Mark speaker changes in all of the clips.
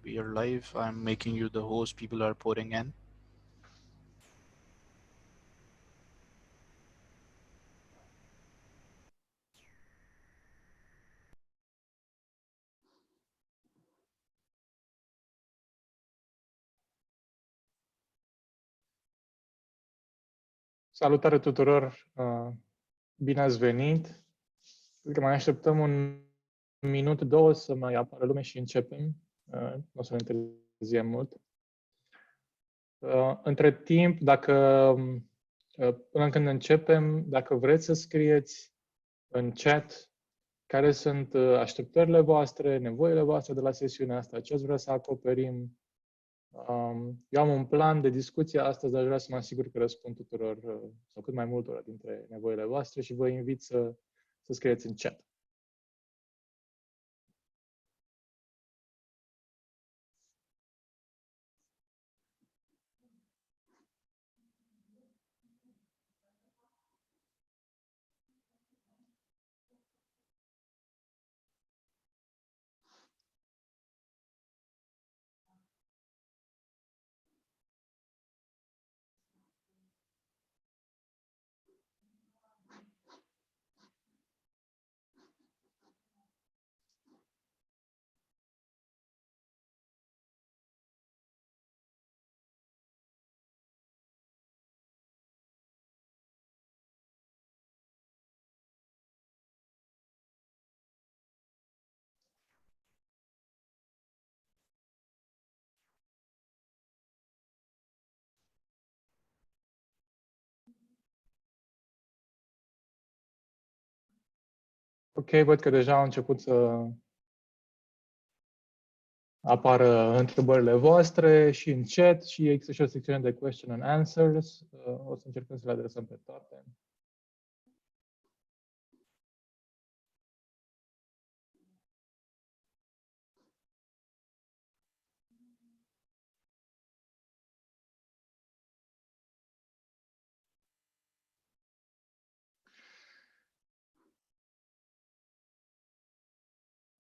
Speaker 1: We are live. I'm making you the host. People are pouring in.
Speaker 2: Salutare tuturor! Bine ați venit! Cred că mai așteptăm un minut, două să mai apară lume și începem. Nu o să ne întârziem mult. Între timp, până când începem, dacă vreți să scrieți în chat care sunt așteptările voastre, nevoile voastre de la sesiunea asta, ce ați vrea să acoperim. Eu am un plan de discuție astăzi, dar vreau să mă asigur că răspund tuturor sau cât mai multora dintre nevoile voastre și vă invit să scrieți în chat. Ok, văd că deja au început să apară întrebările voastre și în chat și există și o secțiune de question and answers. O să încercăm să le adresăm pe toate.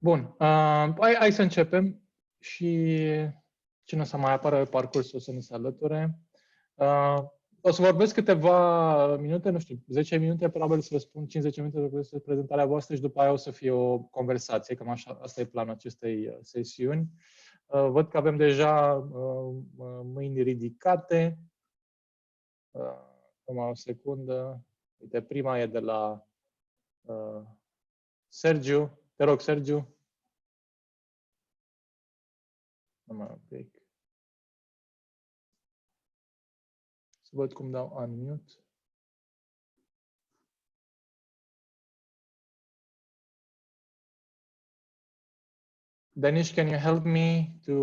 Speaker 2: Bun, hai să începem și cine o să mai apară pe parcurs o să ne se alăture. O să vorbesc câteva minute, nu știu, 10 minute, probabil să răspund 50 minute despre prezentarea voastră și după aia o să fie o conversație, cam așa, asta e planul acestei sesiuni. Văd că avem deja mâini ridicate. Numai o secundă. Uite, prima e de la Sergiu. Te rog, Sergiu. Numai un pic. Să văd cum dau unmute. Danish, can you help me to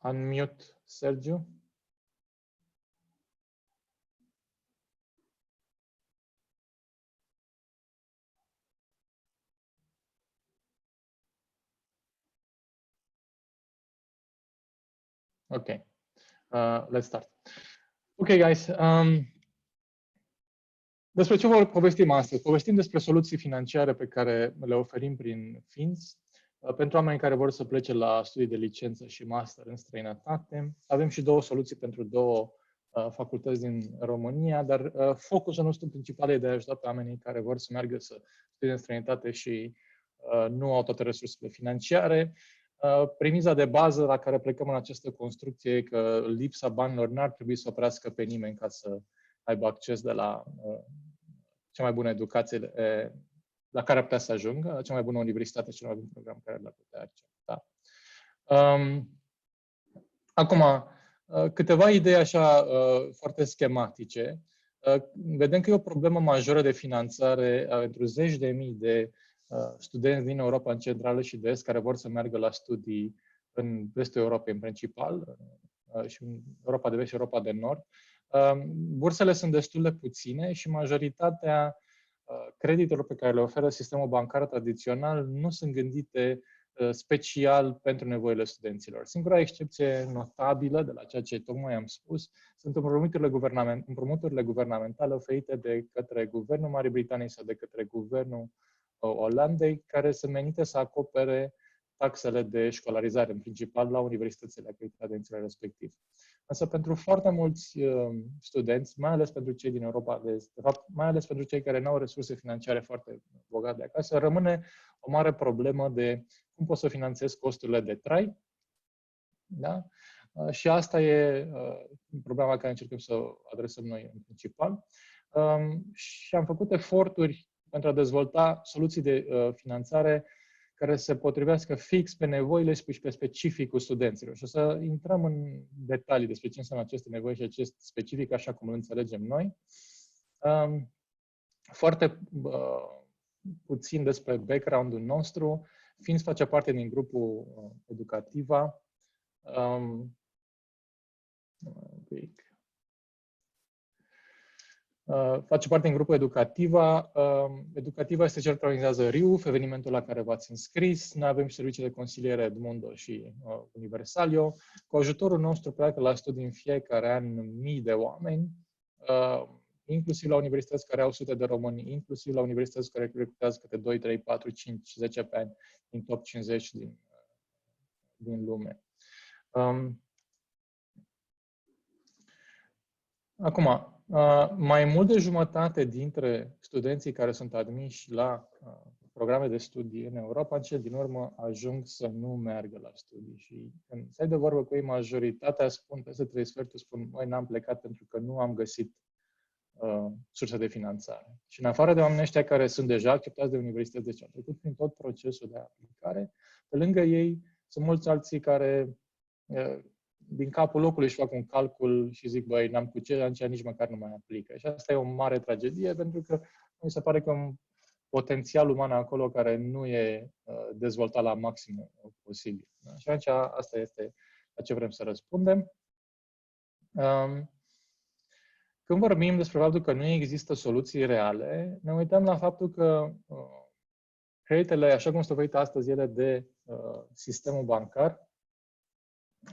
Speaker 2: unmute Sergiu? Okay, let's start. Okay, guys. Despre ce vor povestim astăzi? Povestim despre soluții financiare pe care le oferim prin FINS pentru oamenii care vor să plece la studii de licență și master în străinătate. Avem și două soluții pentru două facultăți din România, dar focusul nostru principal e de a ajuta pe oamenii care vor să meargă să studie în străinătate și nu au toate resursele financiare. Premiza de bază la care plecăm în această construcție e că lipsa banilor n-ar trebui să oprească pe nimeni ca să aibă acces de la cea mai bună educație la care ar putea să ajungă, cea mai bună universitate, cel mai bun program care l-ar putea accepta. Acum, câteva idei așa foarte schematice. Vedem că e o problemă majoră de finanțare pentru zeci de mii de studenți din Europa în centrală și de est care vor să meargă la studii în vestul Europei în principal și în Europa de vest și Europa de nord. Bursele sunt destul de puține și majoritatea creditelor pe care le oferă sistemul bancar tradițional nu sunt gândite special pentru nevoile studenților. Singura excepție notabilă de la ceea ce tocmai am spus sunt împrumuturile guvernamentale oferite de către Guvernul Marii Britanii sau de către Guvernul Olandei, care sunt menite să acopere taxele de școlarizare, în principal la universitățile acreditate în țările respective. Însă pentru foarte mulți studenți, mai ales pentru cei din Europa de Est, de fapt, mai ales pentru cei care nu au resurse financiare foarte bogate de acasă, rămâne o mare problemă de cum pot să finanțez costurile de trai. Da? Și asta e problema care încercăm să o adresăm noi în principal. Și am făcut eforturi pentru a dezvolta soluții de finanțare care se potrivească fix pe nevoile și pe specificul studenților. Și o să intrăm în detalii despre ce înseamnă aceste nevoi și acest specific, așa cum îl înțelegem noi. Foarte puțin despre background-ul nostru. FINS face parte din grupul Educativa. Face parte din grupul Educativa. Educativa este cel care organizează RIUF, evenimentul la care v-ați înscris. Noi avem și servicii de consiliere Edmundo și Universalio. Cu ajutorul nostru pleacă la studii în fiecare an mii de oameni, inclusiv la universități care au sute de români, inclusiv la universități care recrutează câte 2, 3, 4, 5, 10 pe ani din top 50 din lume. Acum, mai mult de jumătate dintre studenții care sunt admiși la programe de studii în Europa, în cel din urmă ajung să nu meargă la studii. Și când stai de vorbă cu ei, majoritatea spun, peste 3 sferturi spun, măi, n-am plecat pentru că nu am găsit surse de finanțare. Și în afară de oamenii ăștia care sunt deja acceptați de universități, deci au trecut prin tot procesul de aplicare, pe lângă ei sunt mulți alții care din capul locului își fac un calcul și zic, băi, n-am cu ce, atunci nici măcar nu mai aplică. Și asta e o mare tragedie, pentru că mi se pare că un potențial uman acolo care nu e dezvoltat la maximum posibil. Da? Și atunci asta este la ce vrem să răspundem. Când vorbim despre faptul că nu există soluții reale, ne uităm la faptul că creditele, așa cum sunt oferite astăzi ele de sistemul bancar,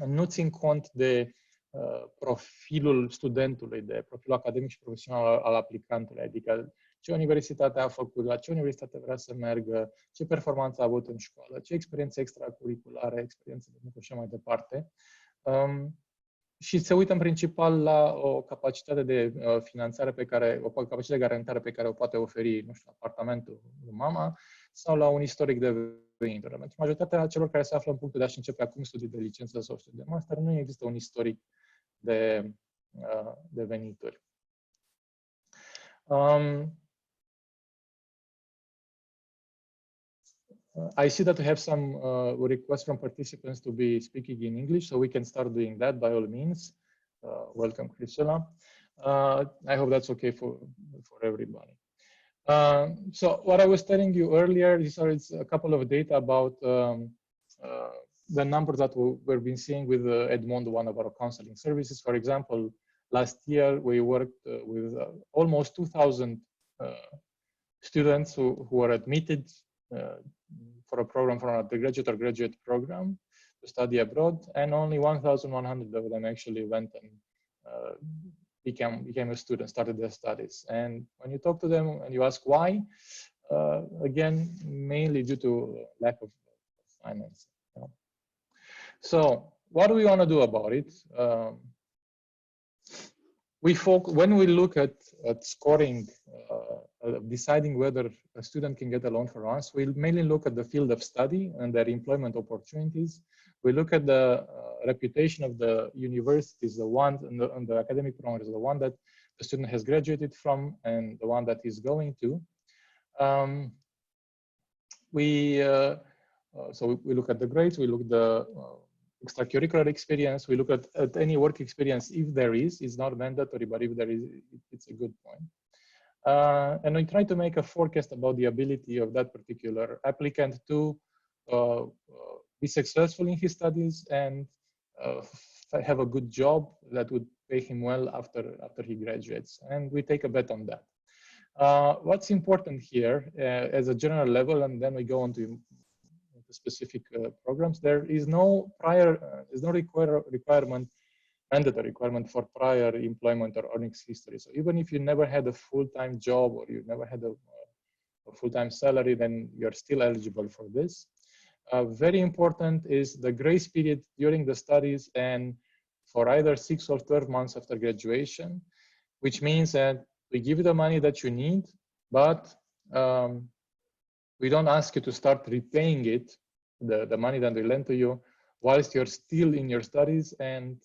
Speaker 2: nu țin cont de profilul studentului, de profilul academic și profesional al aplicantului, adică ce universitate a făcut, la ce universitate vrea să meargă, ce performanță a avut în școală, ce experiențe extracurriculare, experiențe de muncă și mai departe. Și se uită în principal la o capacitate de finanțare o capacitate de garantare pe care o poate oferi, nu știu, apartamentul lui mama sau la un istoric de venituri. Pentru majoritatea celor care se află în punctul de a-și începe acum studii de licență sau studii de master, nu există un istoric de venituri. I see that we have some requests from participants to be speaking in English, so we can start doing that by all means. Welcome, Crisela. I hope that's okay for everybody. So what I was telling you earlier, these are a couple of data about the numbers that we've been seeing with Edmundo, one of our counseling services. For example, last year we worked with almost 2,000 students who were admitted for a program, for an undergraduate or graduate program to study abroad, and only 1,100 of them actually went and became a student, started their studies. And when you talk to them and you ask why, again, mainly due to lack of finance. Yeah. So what do we want to do about it? When we look at scoring, deciding whether a student can get a loan for us, we mainly look at the field of study and their employment opportunities. We look at the reputation of the universities, the one and the academic program is the one that the student has graduated from and the one that he's going to. So we look at the grades, we look at the extracurricular experience, we look at any work experience if there is. It's not mandatory, but if there is, it's a good point. And we try to make a forecast about the ability of that particular applicant to be successful in his studies and have a good job that would pay him well after he graduates. And we take a bet on that. What's important here as a general level, and then we go on to specific programs, there is no mandatory requirement for prior employment or earnings history. So even if you never had a full-time job or you never had a full-time salary, then you're still eligible for this. very important is the grace period during the studies and for either 6 or 12 months after graduation, which means that we give you the money that you need, but we don't ask you to start repaying it, the money that we lend to you, whilst you're still in your studies and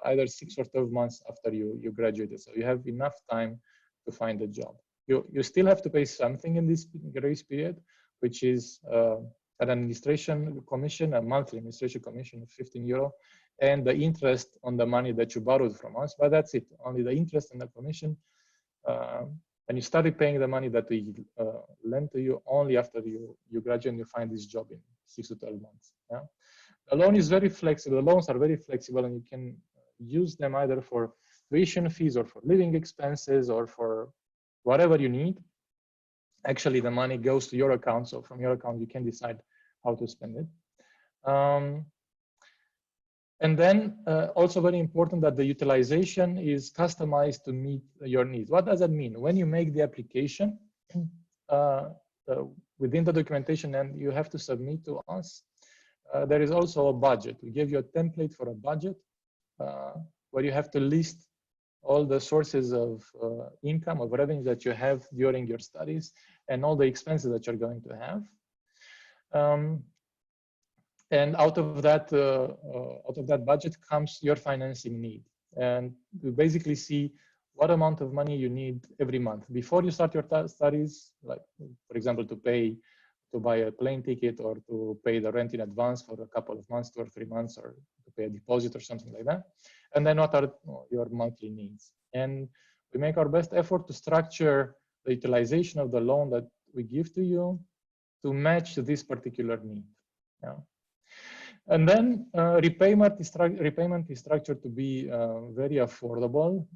Speaker 2: either 6 or 12 months after you graduated. So you have enough time to find a job. You still have to pay something in this grace period, which is an administration commission, a monthly administration commission of €15, and the interest on the money that you borrowed from us. But that's it, only the interest and the commission. And you started paying the money that we lent to you only after you graduate and you find this job in 6 to 12 months. Yeah? The loan is very flexible. The loans are very flexible, and you can use them either for tuition fees or for living expenses or for whatever you need. Actually, the money goes to your account, so from your account you can decide how to spend it. And then also very important that the utilization is customized to meet your needs. What does that mean? When you make the application within the documentation and you have to submit to us, there is also a budget. We give you a template for a budget where you have to list all the sources of income, of revenue that you have during your studies and all the expenses that you're going to have. And out of that budget comes your financing need. And you basically see what amount of money you need every month. Before you start your studies, like for example, to buy a plane ticket or to pay the rent in advance for a couple of months, 2 or 3 months, or to pay a deposit or something like that. And then what are your monthly needs? And we make our best effort to structure the utilization of the loan that we give to you to match this particular need. Yeah. And then repayment is structured to be very affordable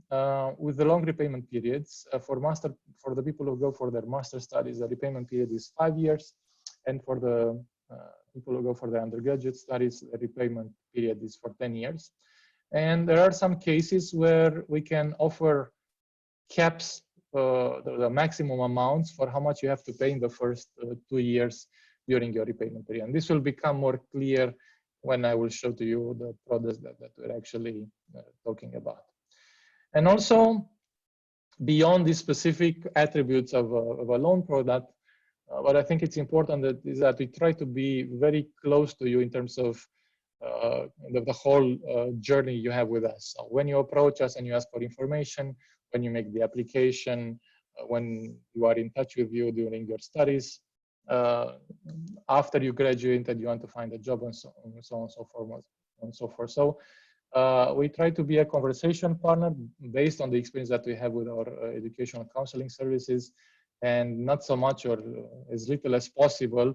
Speaker 2: with the long repayment periods. For the people who go for their master studies, the repayment period is 5 years, and for the people who go for their undergraduate studies, the repayment period is for 10 years. And there are some cases where we can offer caps, the maximum amounts for how much you have to pay in the first 2 years during your repayment period. And this will become more clear when I will show to you the products that we're actually talking about. And also, beyond the specific attributes of a loan product, what I think it's important is that we try to be very close to you in terms of the whole journey you have with us. So when you approach us and you ask for information, when you make the application, when you are in touch with you during your studies, after you graduate and you want to find a job, and so on and so forth. So we try to be a conversation partner based on the experience that we have with our educational counseling services, and not so much or as little as possible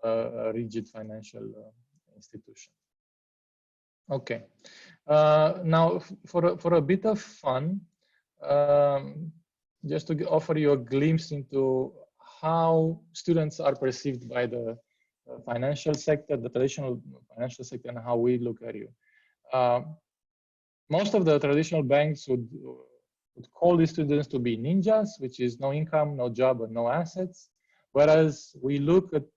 Speaker 2: a rigid financial institution. Okay, now for a bit of fun, just to offer you a glimpse into how students are perceived by the financial sector, the traditional financial sector, and how we look at you. Most of the traditional banks would call these students to be ninjas, which is no income, no job, and no assets. Whereas we look at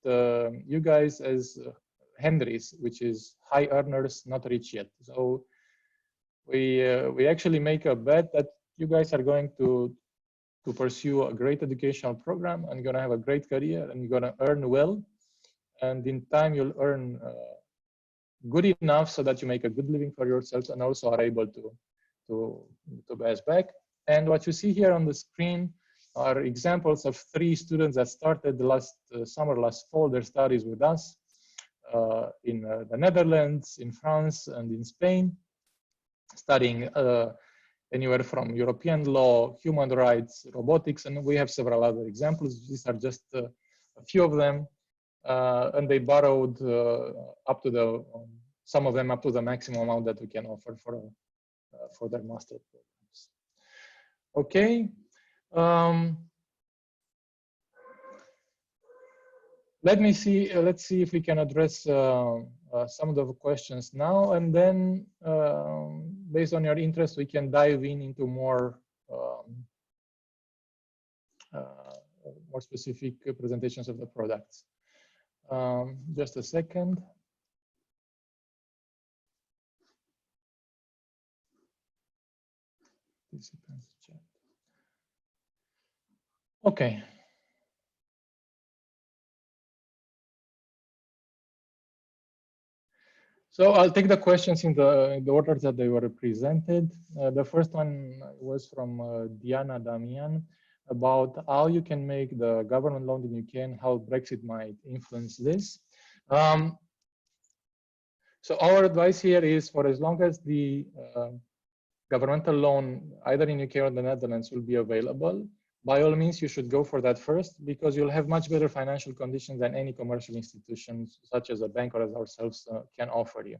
Speaker 2: you guys as Henrys, which is high earners, not rich yet. So we actually make a bet that you guys are going to pursue a great educational program, and you're going to have a great career, and you're going to earn well, and in time you'll earn good enough so that you make a good living for yourselves and also are able to pay us back. And what you see here on the screen are examples of 3 students that started last fall their studies with us in the Netherlands, in France, and in Spain, studying anywhere from European law, human rights, robotics, and we have several other examples. These are just a few of them, and they borrowed up to some of them up to the maximum amount that we can offer for their master programs. Okay. Let's see if we can address some of the questions now, and then based on your interest, we can dive into more specific presentations of the products. Just a second. Participants chat. Okay. So I'll take the questions in the order that they were presented. The first one was from Diana Damian about how you can make the government loan in UK and how Brexit might influence this. So our advice here is, for as long as the governmental loan, either in UK or the Netherlands, will be available, by all means, you should go for that first, because you'll have much better financial conditions than any commercial institutions, such as a bank or as ourselves, can offer you.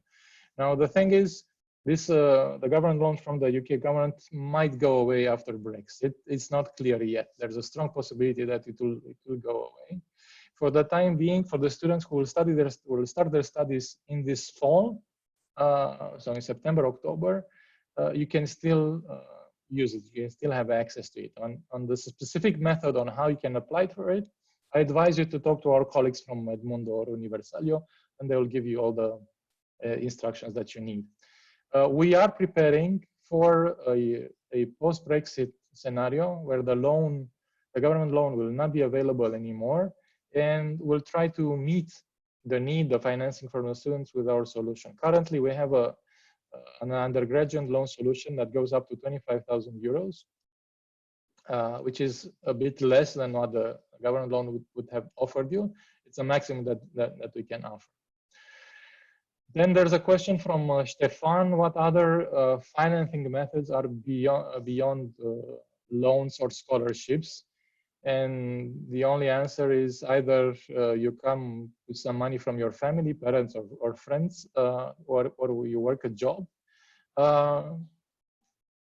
Speaker 2: Now, the thing is, this the government loan from the UK government might go away after Brexit. It's not clear yet. There's a strong possibility that it will go away. For the time being, for the students who will start their studies in this fall, so in September, October, you can still use it. You can still have access to it. On the specific method on how you can apply for it, I advise you to talk to our colleagues from Edmundo or Universalio, and they will give you all the instructions that you need. We are preparing for a post-Brexit scenario where the government loan will not be available anymore, and we'll try to meet the need of financing for the students with our solution. Currently, we have an undergraduate loan solution that goes up to 25,000 euros, which is a bit less than what the government loan would have offered you. It's a maximum that we can offer. Then there's a question from Stefan: what other financing methods are beyond loans or scholarships? And the only answer is either you come with some money from your family, parents, or friends, or you work a job.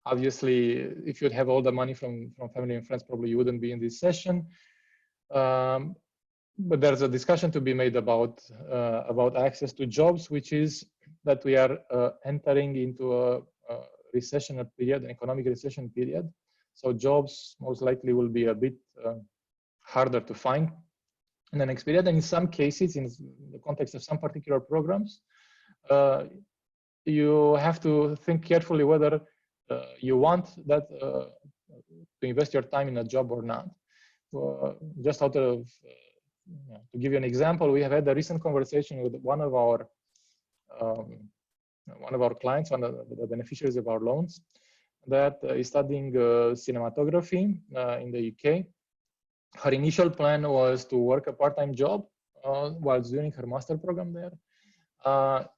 Speaker 2: Obviously, if you'd have all the money from family and friends, probably you wouldn't be in this session. But there's a discussion to be made about access to jobs, which is that we are entering into a recession period, an economic recession period. So jobs most likely will be a bit harder to find in the next period. And in some cases, in the context of some particular programs, you have to think carefully whether you want that to invest your time in a job or not. Just out of to give you an example, we have had a recent conversation with one of our clients, one of the beneficiaries of our loans, that is studying cinematography in the UK. Her initial plan was to work a part-time job while doing her master program there.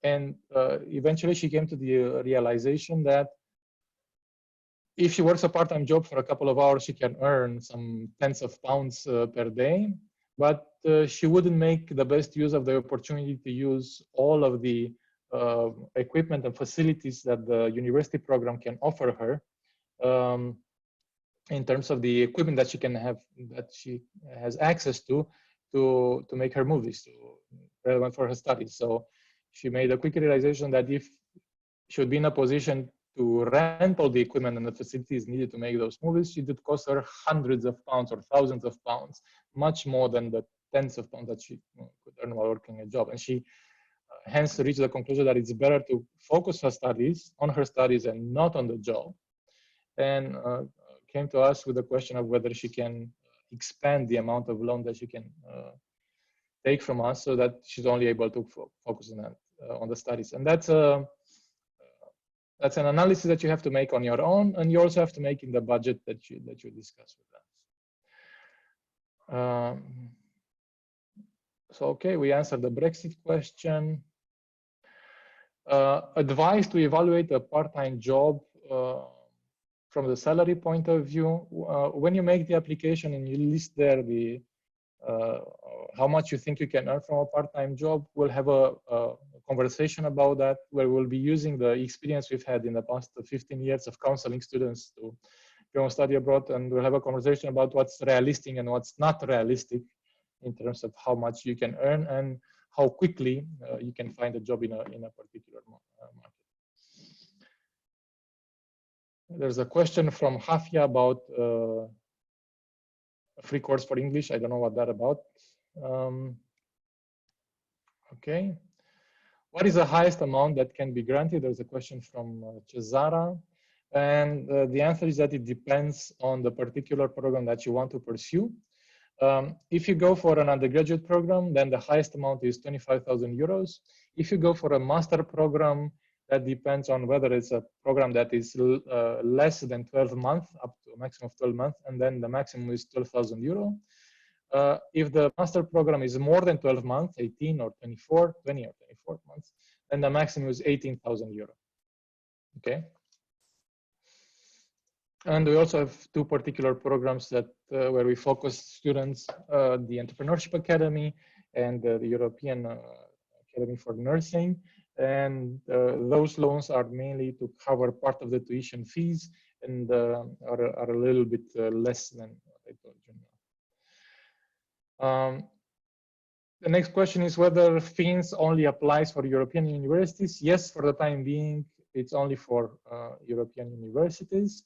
Speaker 2: And eventually she came to the realization that if she works a part-time job for a couple of hours, she can earn some tens of pounds per day, but she wouldn't make the best use of the opportunity to use all of the equipment and facilities that the university program can offer her, in terms of the equipment that she can have, that she has access to make her movies relevant for her studies. So she made a quick realization that if she would be in a position to rent all the equipment and the facilities needed to make those movies, it would cost her hundreds of pounds or thousands of pounds, much more than the tens of pounds that she could earn while working a job. And she hence reached the conclusion that it's better to focus on her studies and not on the job, and came to us with the question of whether she can expand the amount of loan that she can take from us, so that she's only able to focus on the studies. And that's an analysis that you have to make on your own, and you also have to make in the budget that you discuss with us. So okay, we answered the Brexit question. Advice to evaluate a part-time job from the salary point of view. When you make the application and you list there the how much you think you can earn from a part-time job, we'll have a conversation about that, where we'll be using the experience we've had in the past 15 years of counseling students to go and study abroad, and we'll have a conversation about what's realistic and what's not realistic in terms of how much you can earn and how quickly you can find a job in a particular market. There's a question from Hafia about a free course for English. I don't know what that's about. Okay. What is the highest amount that can be granted? There's a question from Cesara. And the answer is that it depends on the particular program that you want to pursue. If you go for an undergraduate program, then the highest amount is 25,000 euros. If you go for a master program, that depends on whether it's a program that is less than 12 months, up to a maximum of 12 months, and then the maximum is 12,000 euro. If the master program is more than 12 months, 18 or 24, 20 or 24 months, then the maximum is 18,000 euro. Okay. And we also have two particular programs that where we focus students, the Entrepreneurship Academy and the European Academy for Nursing. And those loans are mainly to cover part of the tuition fees and are a little bit less than what I told you now. The next question is whether FINS only applies for European universities. Yes, for the time being, it's only for European universities.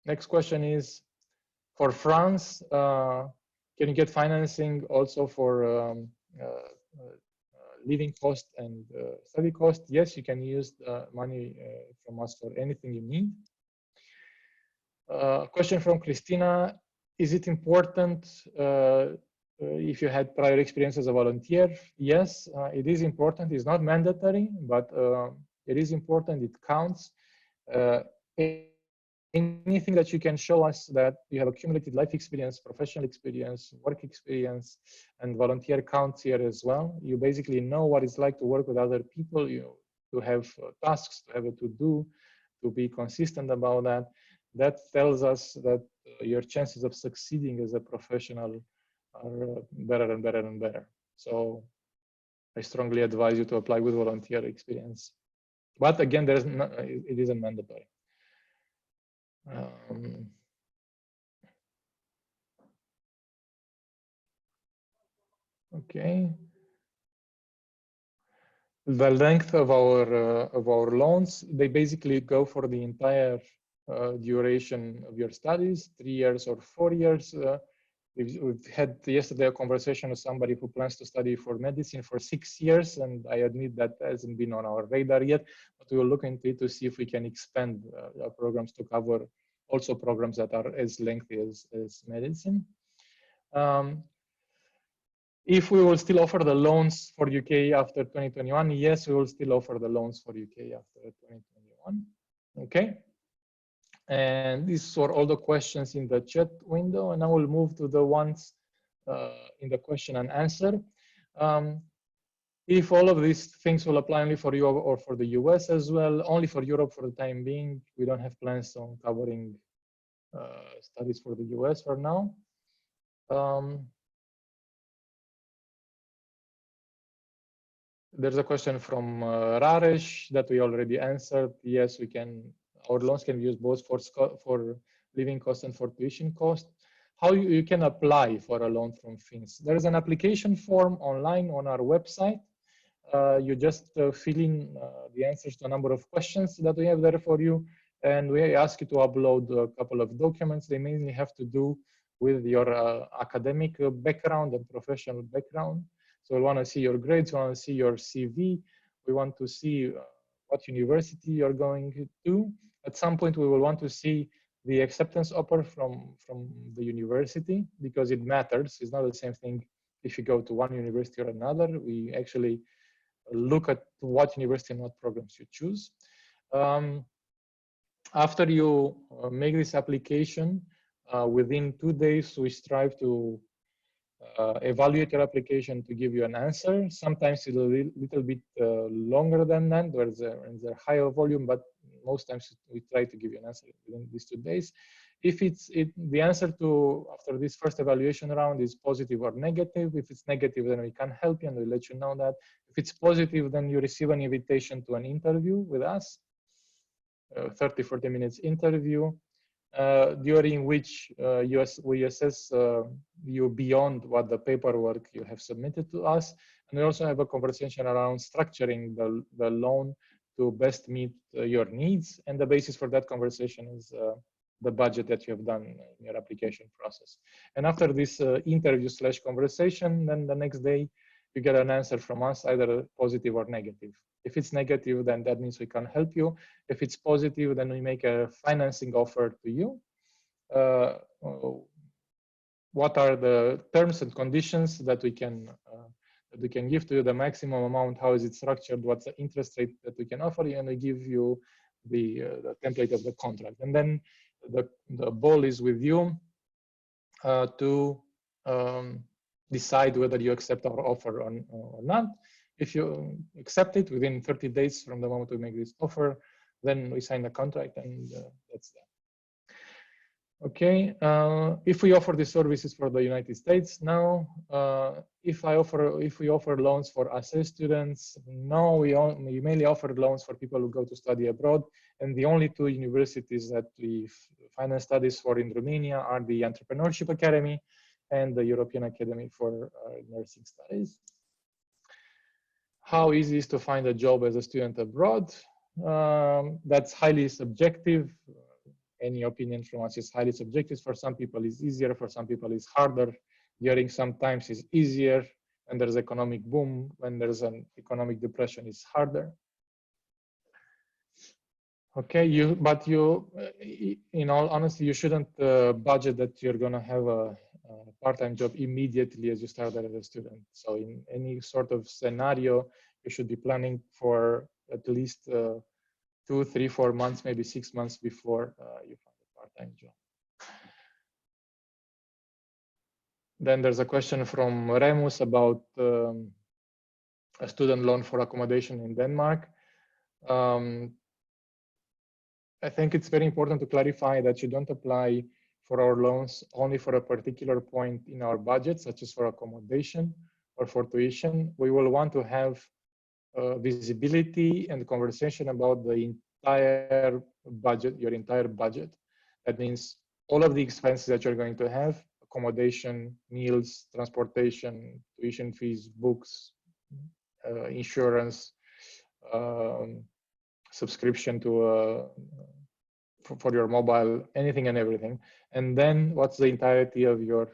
Speaker 2: Next question is, for France, can you get financing also for living cost and study cost? Yes, you can use money from us for anything you need. Question from Christina, is it important if you had prior experience as a volunteer? Yes, it is important. It's not mandatory, but it is important. It counts. Anything that you can show us that you have accumulated life experience, professional experience, work experience, and volunteer counts here as well. You basically know what it's like to work with other people, to have tasks, to have a to-do, to be consistent about that. That tells us that your chances of succeeding as a professional are better and better and better. So I strongly advise you to apply with volunteer experience. But again, it isn't mandatory. Okay. The length of our loans, they basically go for the entire duration of your studies, 3 years or 4 years. We've had yesterday a conversation with somebody who plans to study for medicine for 6 years, and I admit that hasn't been on our radar yet, but we will look into it to see if we can expand our programs to cover also programs that are as lengthy as medicine. If we will still offer the loans for UK after 2021, yes, we will still offer the loans for UK after 2021. Okay. And these were all the questions in the chat window, and I will move to the ones in the question and answer. If all of these things will apply only for you or for the US as well, only for Europe for the time being, we don't have plans on covering studies for the US for now. There's a question from Raresh that we already answered. Yes, we can. Our loans can be used both for living cost and for tuition cost. How you can apply for a loan from FINS? There is an application form online on our website. You just fill in the answers to a number of questions that we have there for you, and we ask you to upload a couple of documents. They mainly have to do with your academic background and professional background. So we want to see your grades, we want to see your CV, we want to see what university you're going to. At some point, we will want to see the acceptance offer from the university, because it matters. It's not the same thing if you go to one university or another. We actually look at what university and what programs you choose. After you make this application, within 2 days, we strive to evaluate your application to give you an answer. Sometimes it's a little bit longer than that. There's a higher volume, but most times we try to give you an answer within these 2 days. If the answer to after this first evaluation round is positive or negative, if it's negative, then we can help you and we'll let you know that. If it's positive, then you receive an invitation to an interview with us, 30-40 minutes interview. During which we assess you beyond what the paperwork you have submitted to us. And we also have a conversation around structuring the loan to best meet your needs. And the basis for that conversation is the budget that you have done in your application process. And after this interview/conversation, then the next day you get an answer from us, either positive or negative. If it's negative, then that means we can help you. If it's positive, then we make a financing offer to you. What are the terms and conditions that we can give to you, the maximum amount, how is it structured, what's the interest rate that we can offer you, and we give you the template of the contract. And then the ball is with you to decide whether you accept our offer or not. If you accept it within 30 days from the moment we make this offer, then we sign the contract, and that's that. Okay, if we offer these services for the United States now, if we offer loans for assessed students, no, we mainly offer loans for people who go to study abroad, and the only two universities that we finance studies for in Romania are the Entrepreneurship Academy and the European Academy for Nursing Studies. How easy is to find a job as a student abroad? That's highly subjective. Any opinion from us is highly subjective. For some people it's easier, for some people it's harder. During some times it's easier, and there's economic boom. When there's an economic depression, it's harder. Okay, but in all honesty, you shouldn't budget that you're gonna have a part-time job immediately as you start as a student. So in any sort of scenario, you should be planning for at least 2, 3, 4 months, maybe 6 months before you find a part-time job. Then there's a question from Remus about a student loan for accommodation in Denmark. I think it's very important to clarify that you don't apply for our loans only for a particular point in our budget, such as for accommodation or for tuition. We will want to have visibility and conversation about the entire budget, your entire budget. That means all of the expenses that you're going to have: accommodation, meals, transportation, tuition fees, books, insurance, subscription to for your mobile, anything and everything. And then what's the entirety of your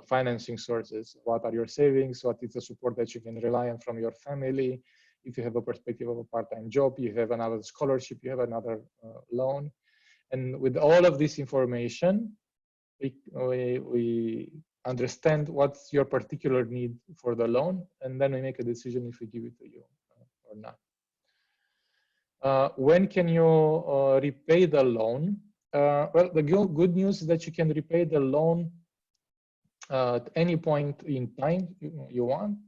Speaker 2: financing sources? What are your savings? What is the support that you can rely on from your family? If you have a perspective of a part-time job, you have another scholarship, you have another loan. And with all of this information, we understand what's your particular need for the loan, and then we make a decision if we give it to you or not. When can you repay the loan? Well, the good news is that you can repay the loan at any point in time you want.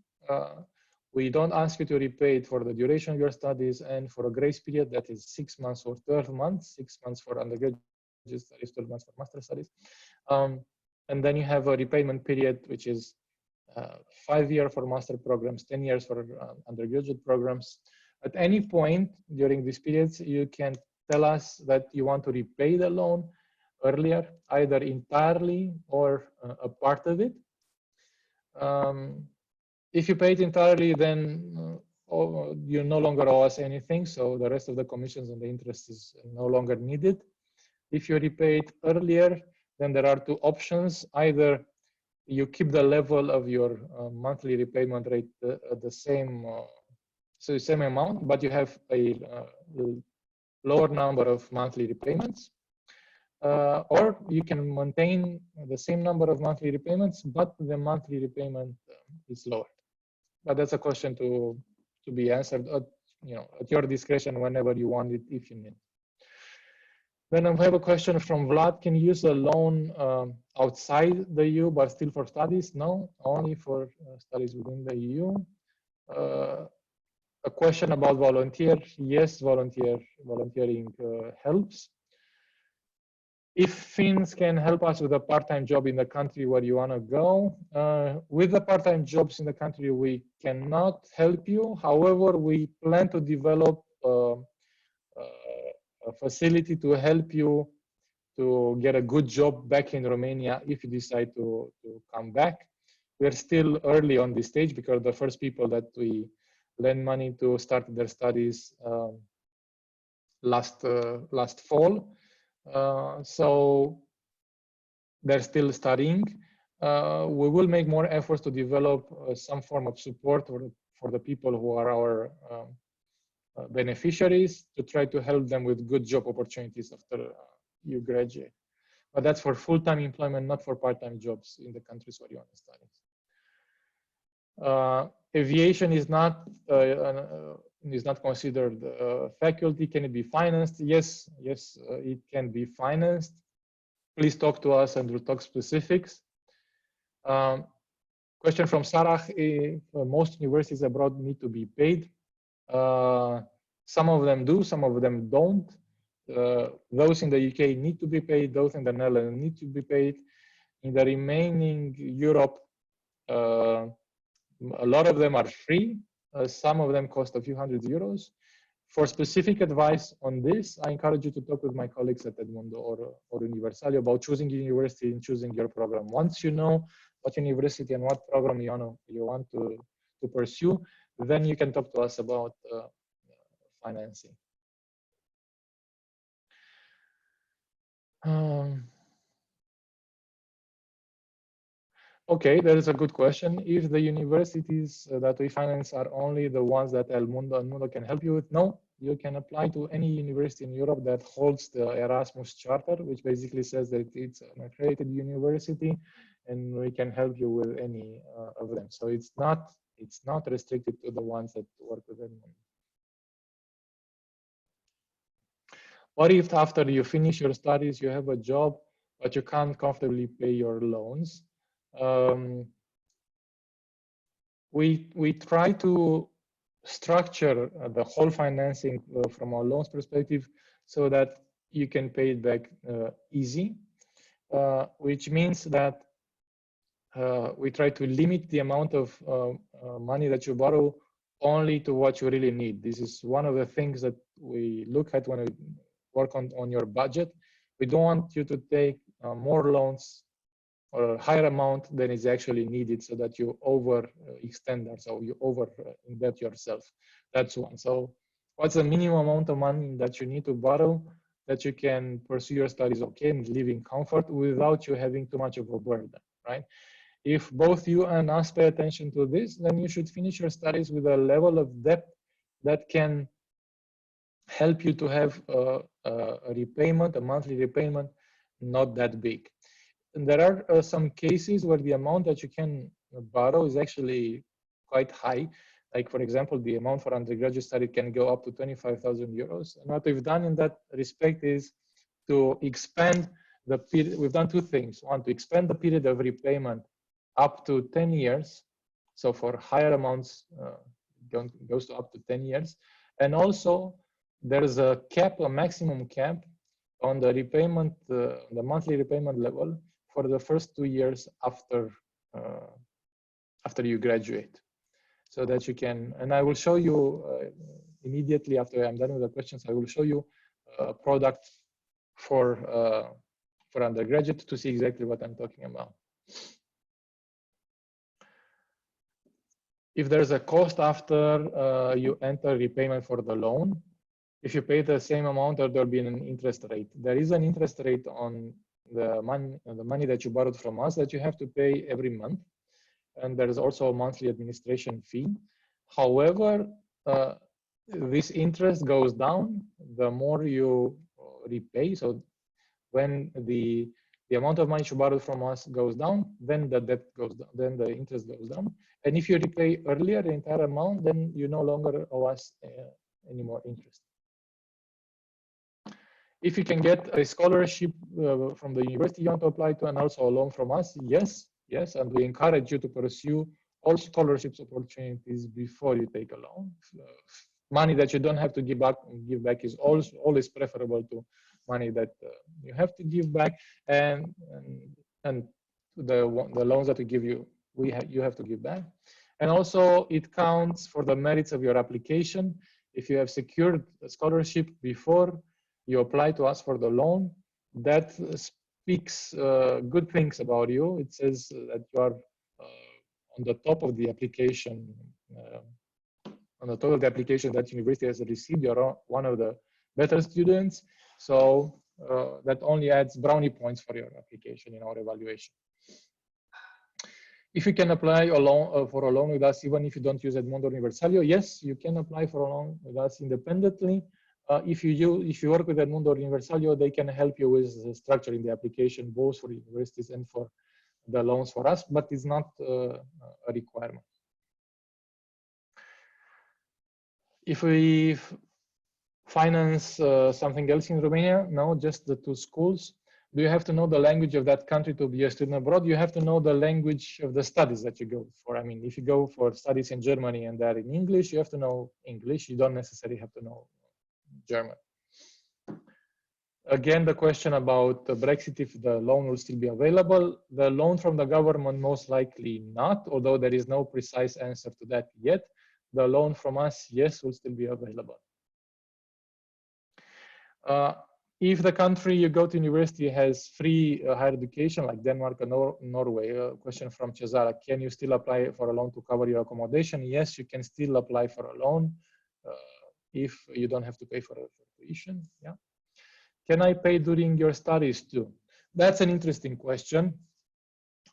Speaker 2: We don't ask you to repay it for the duration of your studies, and for a grace period that is 6 months or 12 months, 6 months for undergraduate studies, 12 months for master studies. And then you have a repayment period, which is 5 years for master programs, 10 years for undergraduate programs. At any point during these periods, you can tell us that you want to repay the loan earlier, either entirely or a part of it. If you pay it entirely, then you no longer owe us anything, so the rest of the commissions and the interest is no longer needed. If you repay it earlier, then there are two options. Either you keep the level of your monthly repayment rate at the same, so the same amount, but you have a lower number of monthly repayments, or you can maintain the same number of monthly repayments, but the monthly repayment is lower. But that's a question to be answered at, at your discretion whenever you want it, if you need. Then I have a question from Vlad. Can you use a loan outside the EU but still for studies? No, only for studies within the EU. A question about volunteer. Yes, volunteering helps. If FINS can help us with a part-time job in the country where you want to go, with the part-time jobs in the country, we cannot help you. However, we plan to develop a facility to help you to get a good job back in Romania if you decide to come back. We're still early on this stage because the first people that we lend money to start their studies last fall. So they're still studying. we will make more efforts to develop some form of support for the people who are our beneficiaries, to try to help them with good job opportunities after you graduate. But that's for full-time employment, not for part-time jobs in the countries where you want to study. Aviation is not considered faculty. Can it be financed? Yes, it can be financed. Please talk to us and we'll talk specifics. Question from Sarah: most universities abroad need to be paid. Some of them do, some of them don't. Those in the UK need to be paid, those in the Netherlands need to be paid. In the remaining Europe, a lot of them are free. Some of them cost a few €100s. For specific advice on this, I encourage you to talk with my colleagues at Edmundo or Universalio about choosing your university and choosing your program. Once you know what university and what program you want to pursue, then you can talk to us about financing. Okay, that is a good question. If the universities that we finance are only the ones that Edmundo can help you with, no, you can apply to any university in Europe that holds the Erasmus Charter, which basically says that it's an accredited university, and we can help you with any of them. So it's not restricted to the ones that work with Edmundo. What if after you finish your studies, you have a job, but you can't comfortably pay your loans? We try to structure the whole financing from a loans perspective so that you can pay it back easy, which means that we try to limit the amount of money that you borrow only to what you really need. This is one of the things that we look at when we work on your budget. We don't want you to take more loans or a higher amount than is actually needed, so that you overextend that, so you over indebt yourself. That's one. So what's the minimum amount of money that you need to borrow that you can pursue your studies okay and live in comfort without you having too much of a burden, right? If both you and us pay attention to this, then you should finish your studies with a level of debt that can help you to have a repayment, a monthly repayment, not that big. And there are some cases where the amount that you can borrow is actually quite high. Like, for example, the amount for undergraduate study can go up to €25,000. And what we've done in that respect is to expand the period. We've done two things. One, to expand the period of repayment up to 10 years. So for higher amounts, goes to up to 10 years. And also, there's a cap, a maximum cap on the repayment, the monthly repayment level for the first 2 years after you graduate, so that you can. And I will show you immediately after I'm done with the questions. I will show you a product for undergraduate to see exactly what I'm talking about. If there's a cost after you enter repayment for the loan, if you pay the same amount, there'll be an interest rate. There is an interest rate on the money that you borrowed from us that you have to pay every month. And there is also a monthly administration fee. However, this interest goes down the more you repay. So when the amount of money you borrowed from us goes down, then the debt goes down, then the interest goes down. And if you repay earlier the entire amount, then you no longer owe us any more interest. If you can get a scholarship from the university you want to apply to, and also a loan from us, yes, and we encourage you to pursue all scholarships opportunities before you take a loan. Money that you don't have to give back is always preferable to money that you have to give back, and the loans that we give you, you have to give back. And also, it counts for the merits of your application. If you have secured a scholarship before you apply to us for the loan, that speaks good things about you. It says that you are on the top of the application, that university has received. You're one of the better students. So that only adds brownie points for your application in our evaluation. If you can apply a loan, for a loan with us, even if you don't use Edmundo Universalio, yes, you can apply for a loan with us independently. If you work with Edmundo Universalio, they can help you with structuring the application, both for universities and for the loans for us, but it's not a requirement. If we finance something else in Romania, no, just the two schools. Do you have to know the language of that country to be a student abroad? You have to know the language of the studies that you go for. I mean, if you go for studies in Germany and they're in English, you have to know English. You don't necessarily have to know German. Again, the question about the Brexit, if the loan will still be available. The loan from the government, most likely not, although there is no precise answer to that yet. The loan from us, yes, will still be available. If the country you go to university has free higher education, like Denmark or Norway, a question from Cesara, can you still apply for a loan to cover your accommodation? Yes, you can still apply for a loan if you don't have to pay for tuition. Yeah. Can I pay during your studies too? That's an interesting question.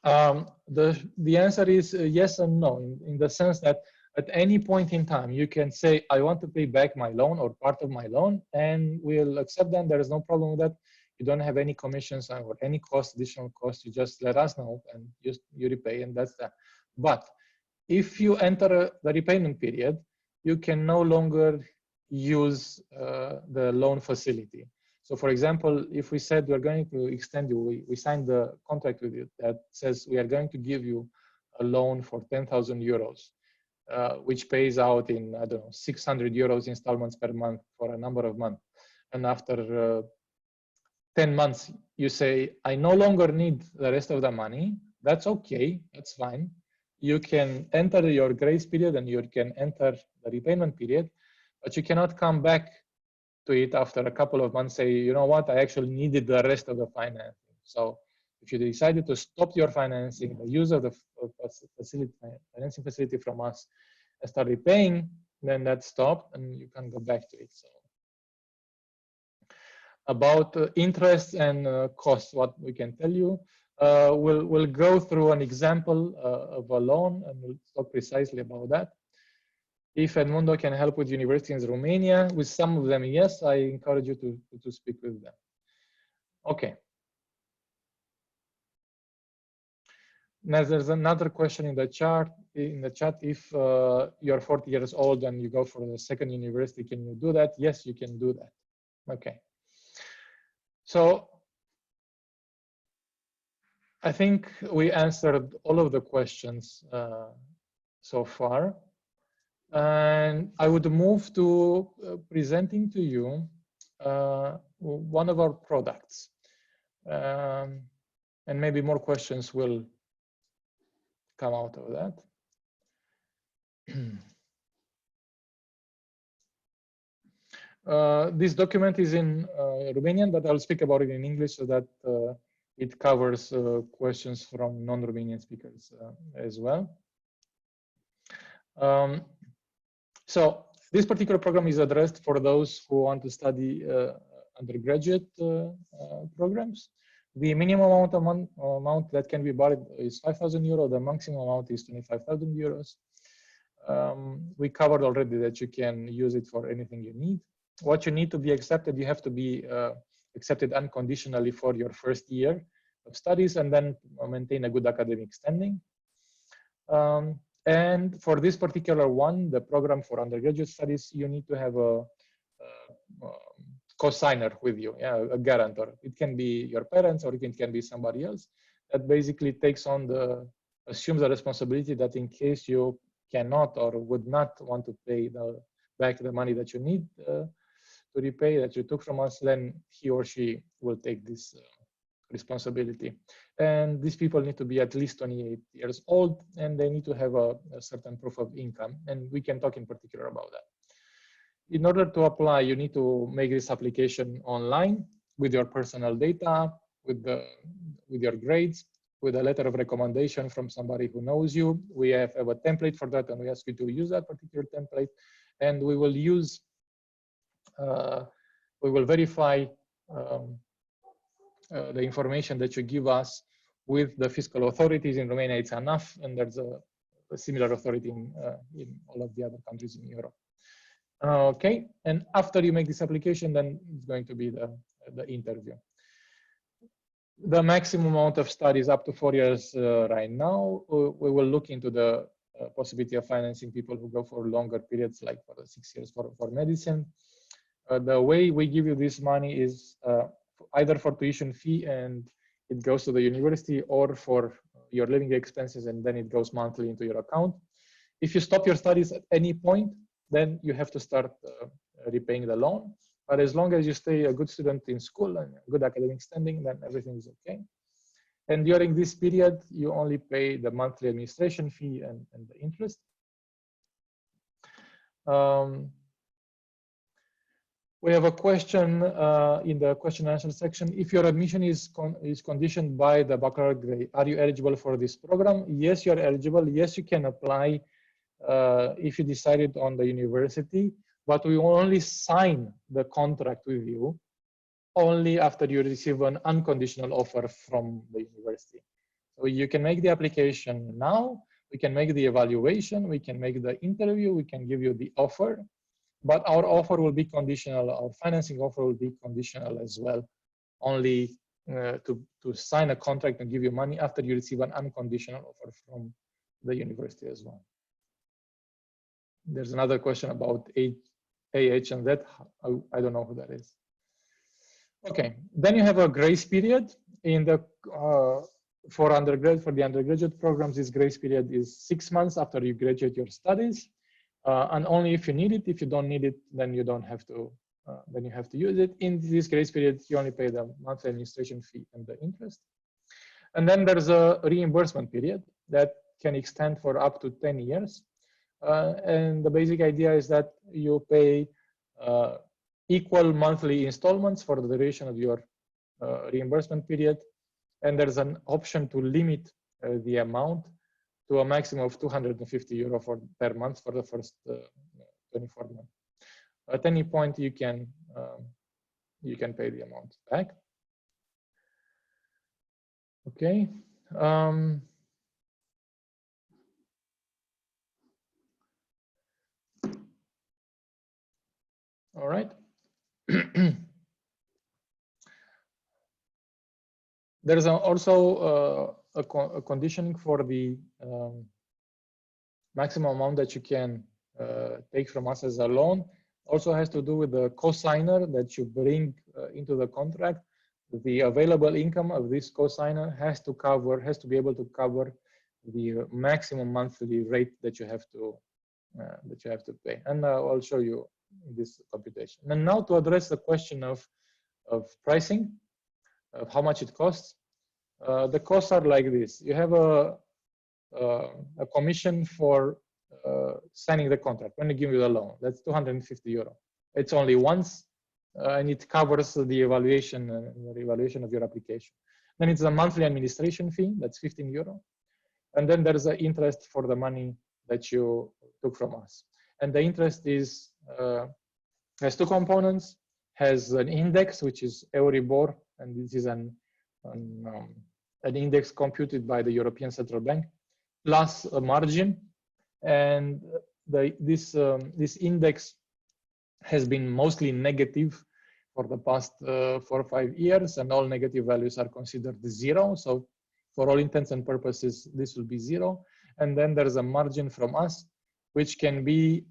Speaker 2: The answer is yes and no, in the sense that at any point in time, you can say, I want to pay back my loan or part of my loan, and we'll accept them. There is no problem with that. You don't have any commissions or any cost, additional cost. You just let us know and you repay, and that's that. But if you enter the repayment period, you can no longer use the loan facility. So for example, if we said we're going to extend you, we signed the contract with you that says we are going to give you a loan for 10,000 euros. Which pays out in, I don't know, 600 euros installments per month for a number of months. And after 10 months, you say, I no longer need the rest of the money. That's okay, that's fine. You can enter your grace period and you can enter the repayment period, but you cannot come back to it after a couple of months, say, you know what, I actually needed the rest of the financing. So if you decided to stop your financing, the use of the financing facility from us, and start repaying, then that stopped and you can go back to it. So about interest and costs, what we can tell you, we'll go through an example of a loan and we'll talk precisely about that. If Edmundo can help with universities in Romania, with some of them, yes, I encourage you to speak with them. Okay. Now there's another question in the chat. If you're 40 years old and you go for the second university, can you do that? Yes, you can do that. Okay. So I think we answered all of the questions so far. And I would move to presenting to you one of our products. And maybe more questions will come out of that. This document is in Romanian, but I'll speak about it in English so that it covers questions from non-Romanian speakers as well. So this particular program is addressed for those who want to study undergraduate programs. The minimum amount that can be borrowed is 5,000 euro. The maximum amount is 25,000 euros. We covered already that you can use it for anything you need. What you need to be accepted, you have to be accepted unconditionally for your first year of studies and then maintain a good academic standing. And for this particular one, the program for undergraduate studies, you need to have a co-signer with you, yeah, a guarantor. It can be your parents or it can be somebody else that basically assumes the responsibility that in case you cannot or would not want to pay back the money that you need to repay, that you took from us, then he or she will take this responsibility. And these people need to be at least 28 years old and they need to have a certain proof of income. And we can talk in particular about that. In order to apply, you need to make this application online with your personal data, with your grades, with a letter of recommendation from somebody who knows you. We have a template for that and we ask you to use that particular template. And we will verify the information that you give us with the fiscal authorities. In Romania, it's enough, and there's a similar authority in all of the other countries in Europe. Okay, and after you make this application, then it's going to be the interview. The maximum amount of studies up to 4 years right now. We will look into the possibility of financing people who go for longer periods, like for 6 years for medicine. The way we give you this money is either for tuition fee and it goes to the university, or for your living expenses and then it goes monthly into your account. If you stop your studies at any point, then you have to start repaying the loan. But as long as you stay a good student in school and good academic standing, then everything is okay. And during this period, you only pay the monthly administration fee and the interest. We have a question in the question and answer section. If your admission is conditioned by the baccalaureate grade, are you eligible for this program? Yes, you're eligible. Yes, you can apply if you decided on the university, but we will only sign the contract with you only after you receive an unconditional offer from the university. So you can make the application now, we can make the evaluation, we can make the interview, we can give you the offer, but our offer will be conditional, our financing offer will be conditional as well, only to sign a contract and give you money after you receive an unconditional offer from the university as well. There's another question about AH and that, I don't know who that is. Okay, then you have a grace period in the for the undergraduate programs. This grace period is 6 months after you graduate your studies, and only if you need it. If you don't need it, then you don't have to. Then you have to use it. In this grace period, you only pay the monthly administration fee and the interest. And then there's a reimbursement period that can extend for up to 10 years. And the basic idea is that you pay equal monthly installments for the duration of your reimbursement period. And there's an option to limit the amount to a maximum of €250 per month for the first 24 months. At any point, you can pay the amount back. Okay. All right. There's also a conditioning for the maximum amount that you can take from us as a loan. Also has to do with the cosigner that you bring into the contract. The available income of this cosigner has to be able to cover the maximum monthly rate that you have to pay. And I'll show you in this computation. And now to address the question of pricing, of how much it costs. The costs are like this. You have a commission for signing the contract when they give you the loan. That's €250. It's only once, and it covers the evaluation of your application. Then it's a monthly administration fee. That's €15, and then there's an interest for the money that you took from us. And the interest is has two components. Has an index, which is Euribor, and this is an index computed by the European Central Bank, plus a margin. And this index has been mostly negative for the past 4 or 5 years, and all negative values are considered zero. So for all intents and purposes, this will be zero. And then there's a margin from us, which can be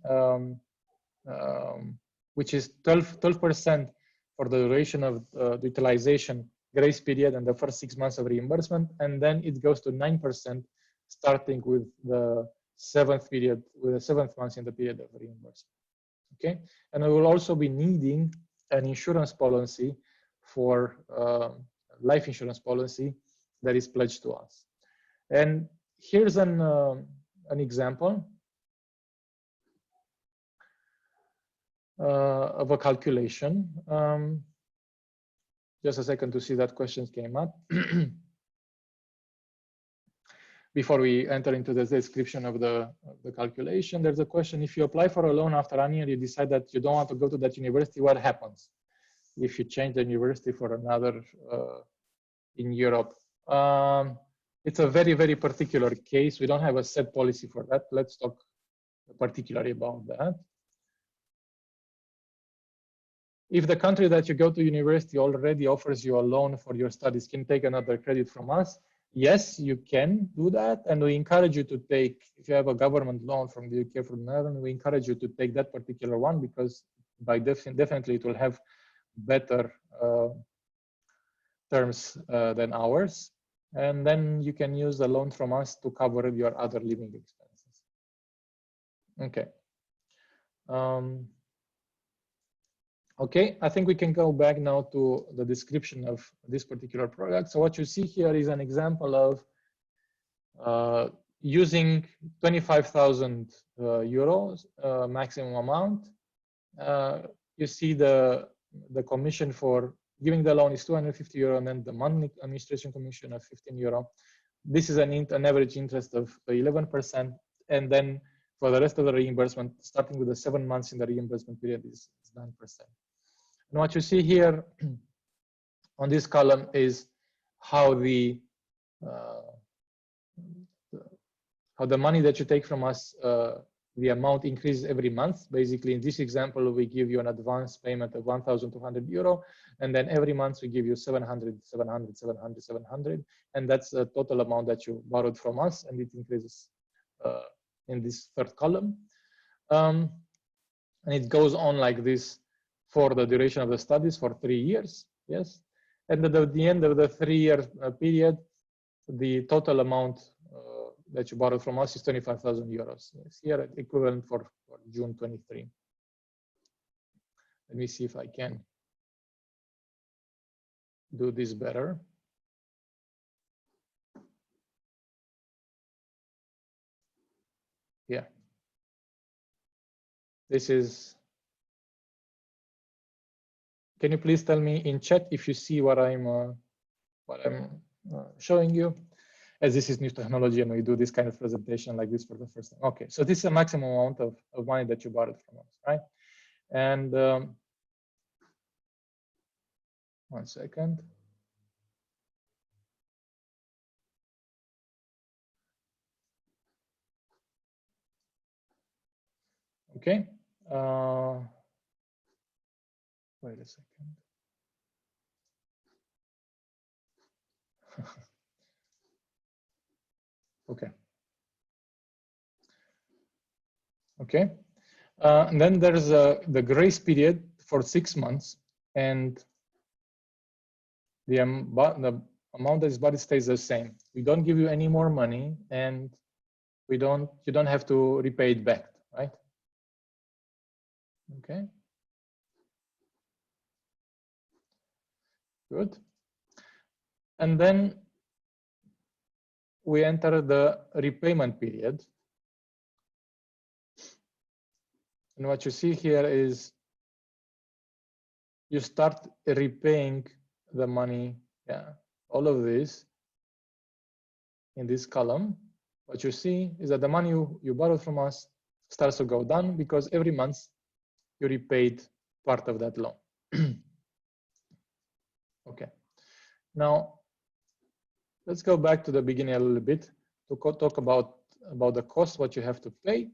Speaker 2: which is 12% for the duration of the utilization grace period and the first 6 months of reimbursement, and then it goes to 9% starting with the 7th month in the period of reimbursement. Okay, and we will also be needing an insurance policy for life insurance policy that is pledged to us. And here's an example of a calculation. Just a second to see that questions came up. Before we enter into the description of the calculation, there's a question: if you apply for a loan after 1 year, you decide that you don't want to go to that university, what happens if you change the university for another in Europe? it's a very, very particular case. We don't have a set policy for that. Let's talk particularly about that. If the country that you go to university already offers you a loan for your studies, can you take another credit from us? Yes, you can do that. And we encourage you to take, if you have a government loan from the UK, from the Netherlands, we encourage you to take that particular one because by definitely it will have better terms than ours. And then you can use the loan from us to cover your other living expenses. Okay. Okay, I think we can go back now to the description of this particular product. So what you see here is an example of using 25,000 euros maximum amount. You see the commission for giving the loan is 250 euro, and then the monthly administration commission of 15 euro. This is an average interest of 11%, and then for the rest of the reimbursement, starting with the 7 months in the reimbursement period is 9%. And what you see here on this column is how the money that you take from us, the amount increases every month. Basically, in this example, we give you an advance payment of 1,200 euro, and then every month we give you 700, 700, 700, 700, and that's the total amount that you borrowed from us, and it increases in this third column. And it goes on like this for the duration of the studies for 3 years, yes. And at the end of the 3-year period, the total amount that you borrowed from us is 25,000 euros. It's here equivalent for June 23. Let me see if I can do this better. Yeah. This is, can you please tell me in chat if you see what I'm showing you? As this is new technology and we do this kind of presentation like this for the first time. Okay, so this is a maximum amount of money that you borrowed from us, right? And 1 second. Okay. Wait a second. Okay. Okay. And then there's the grace period for 6 months, and the amount that is borrowed stays the same. We don't give you any more money, and you don't have to repay it back, right? Okay. Good. And then we enter the repayment period. And what you see here is you start repaying the money, yeah, all of this in this column. What you see is that the money you borrowed from us starts to go down because every month you repaid part of that loan. Okay. Now, let's go back to the beginning a little bit to talk about the cost, what you have to pay.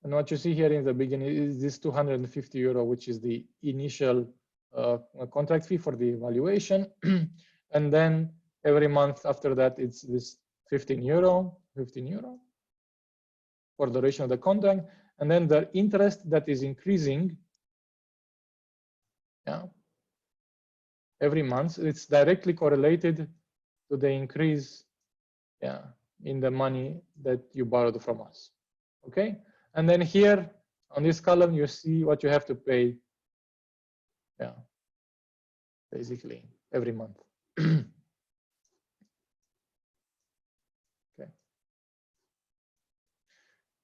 Speaker 2: And what you see here in the beginning is this 250 euro, which is the initial contract fee for the evaluation. And then every month after that, it's this 15 euro for the duration of the contract. And then the interest that is increasing, yeah, every month, it's directly correlated to the increase, yeah, in the money that you borrowed from us. Okay. And then here on this column, you see what you have to pay, yeah, basically every month. Okay.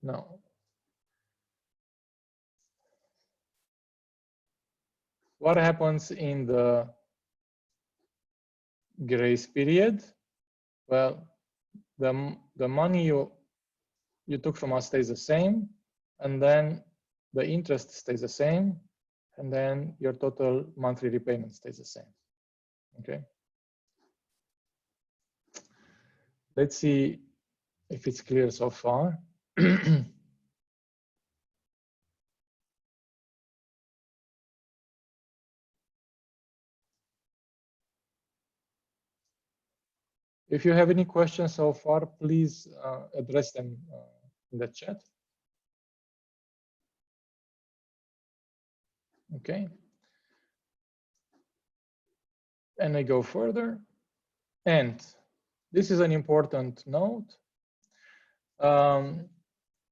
Speaker 2: Now, what happens in the grace period? Well, the money you took from us stays the same, and then the interest stays the same, and then your total monthly repayment stays the same. Okay. Let's see if it's clear so far. If you have any questions so far, please address them in the chat. Okay. And I go further. And this is an important note.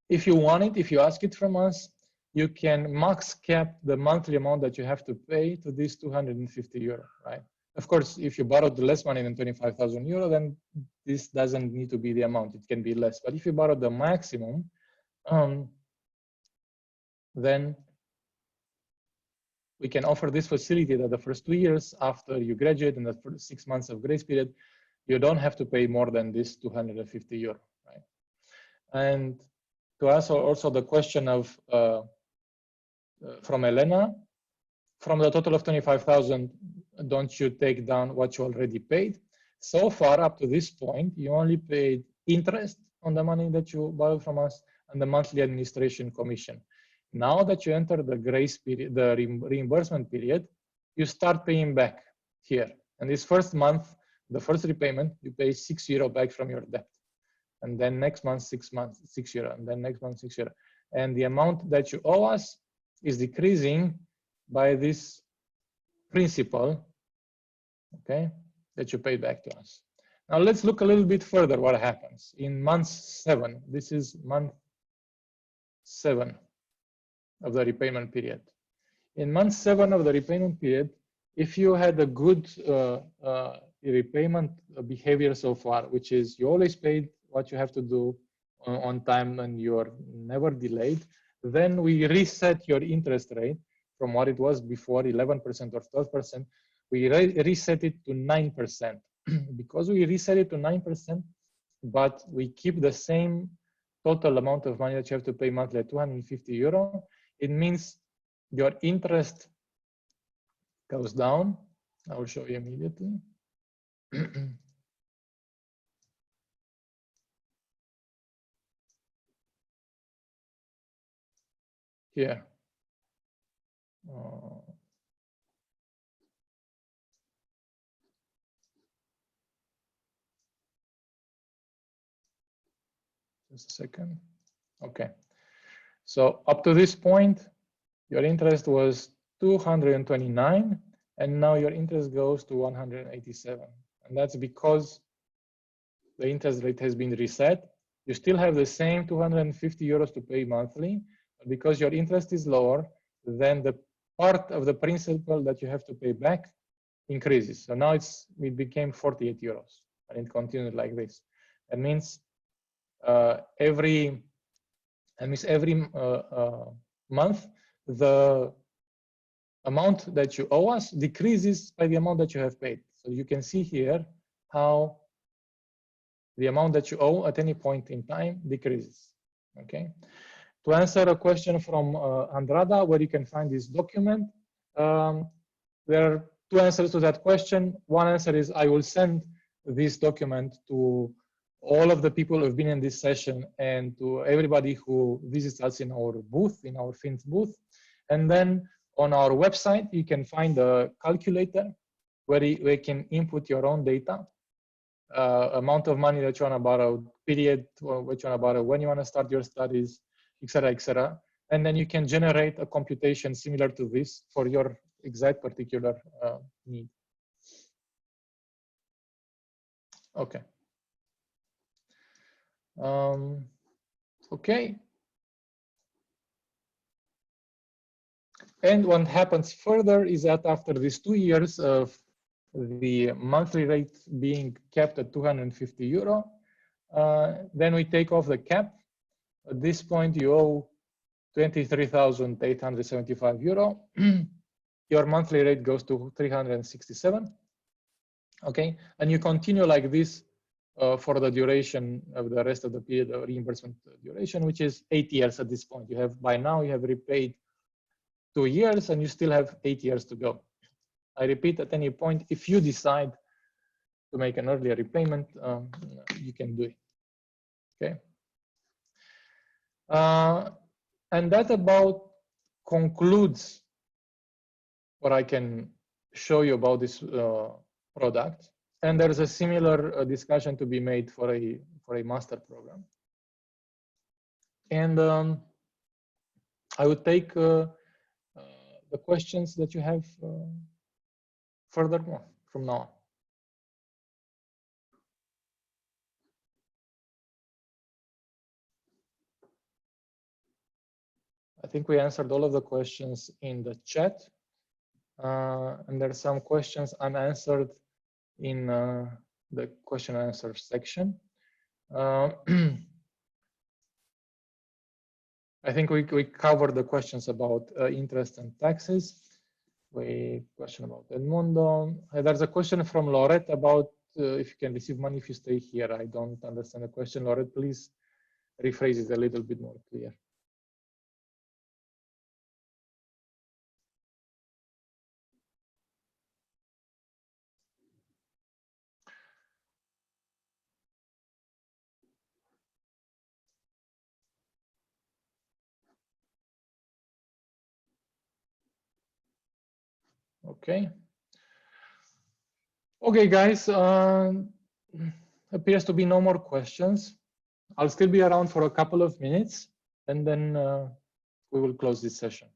Speaker 2: If you want it, if you ask it from us, you can max cap the monthly amount that you have to pay to this 250 euro, right? Of course, if you borrowed less money than 25,000 euro, then this doesn't need to be the amount. It can be less. But if you borrow the maximum, then we can offer this facility that the first 2 years after you graduate and the first 6 months of grace period, you don't have to pay more than this 250 euro, right? And to answer also the question of from Elena, from the total of 25,000, don't you take down what you already paid? So far, up to this point, you only paid interest on the money that you borrowed from us and the monthly administration commission. Now that you enter the grace period, the reimbursement period, you start paying back here. And this first month, the first repayment, you pay 6 euro back from your debt. And then next month, 6 euro. And then next month, 6 euro. And the amount that you owe us is decreasing by this principal, okay, that you paid back to us. Now let's look a little bit further what happens. In month 7, this is month 7 of the repayment period. In month 7 of the repayment period, if you had a good repayment behavior so far, which is you always paid what you have to do on time and you're never delayed, then we reset your interest rate from what it was before, 11% or 12%, we reset it to 9%. Because we reset it to 9%, but we keep the same total amount of money that you have to pay monthly at 250 euro, it means your interest goes down. I will show you immediately. Here. Just a second. Okay. So up to this point, your interest was 229, and now your interest goes to 187. And that's because the interest rate has been reset. You still have the same 250 euros to pay monthly, but because your interest is lower, then the part of the principal that you have to pay back increases. So now it became 48 euros, and it continued like this. That means every month, the amount that you owe us decreases by the amount that you have paid. So you can see here how the amount that you owe at any point in time decreases. Okay. To answer a question from Andrada, where you can find this document, there are 2 answers to that question. One answer is I will send this document to all of the people who've been in this session and to everybody who visits us in our booth, in our FINS booth. And then on our website, you can find a calculator where you can input your own data, amount of money that you want to borrow, period, what you want to borrow, when you want to start your studies, etc., etc. And then you can generate a computation similar to this for your exact particular need. Okay. Okay. And what happens further is that after these 2 years of the monthly rate being kept at 250 euro, then we take off the cap. At this point, you owe 23,875 euro. Your monthly rate goes to 367. Okay, and you continue like this for the duration of the rest of the period of reimbursement duration, which is 8 years at this point. You have, by now, you have repaid 2 years and you still have 8 years to go. I repeat, at any point, if you decide to make an earlier repayment, you can do it. Okay. And that about concludes what I can show you about this product. And there's a similar discussion to be made for a master program. And I would take the questions that you have furthermore from now on. I think we answered all of the questions in the chat. And there are some questions unanswered in the question and answer section. I think we covered the questions about interest and taxes. We question about Edmundo. There's a question from Lorette about if you can receive money if you stay here. I don't understand the question. Lorette, please rephrase it a little bit more clear. Okay. Okay, guys. Appears to be no more questions. I'll still be around for a couple of minutes, and then we will close this session.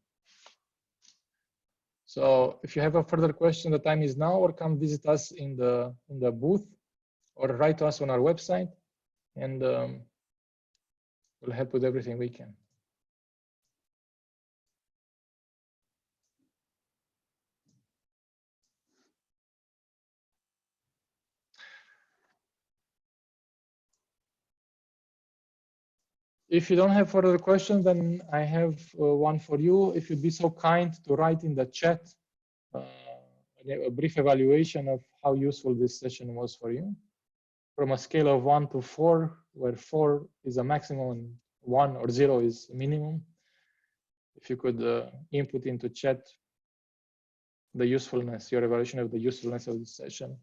Speaker 2: So if you have a further question, the time is now, or come visit us in the booth, or write to us on our website, and we'll help with everything we can. If you don't have further questions, then I have one for you. If you'd be so kind to write in the chat a brief evaluation of how useful this session was for you, from a scale of 1 to 4, where 4 is a maximum and 1 or 0 is minimum. If you could input into chat the usefulness, your evaluation of the usefulness of this session.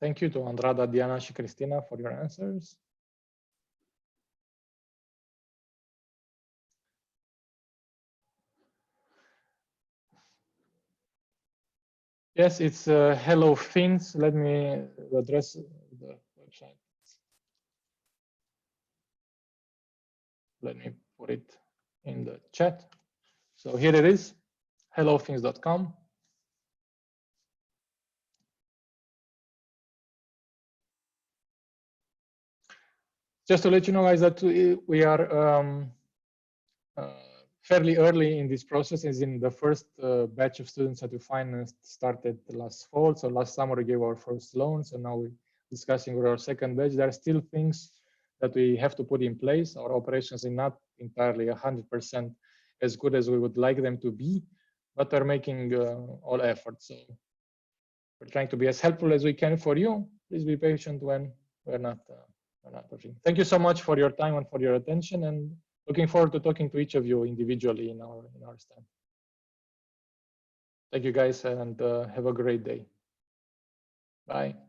Speaker 2: Thank you to Andrada, Diana, and Cristina for your answers. Yes, it's Hello FINS. Let me address the website. Let me put it in the chat. So here it is, hellofins.com. Just to let you know, guys, that we are fairly early in this process, as in the first batch of students that we financed started last fall. So last summer we gave our first loan. So now we're discussing with our second batch. There are still things that we have to put in place. Our operations are not entirely 100% as good as we would like them to be, but we're making all efforts. So we're trying to be as helpful as we can for you. Please be patient when we're not working. Thank you so much for your time and for your attention, and looking forward to talking to each of you individually in our stand. Thank you, guys, and have a great day. Bye.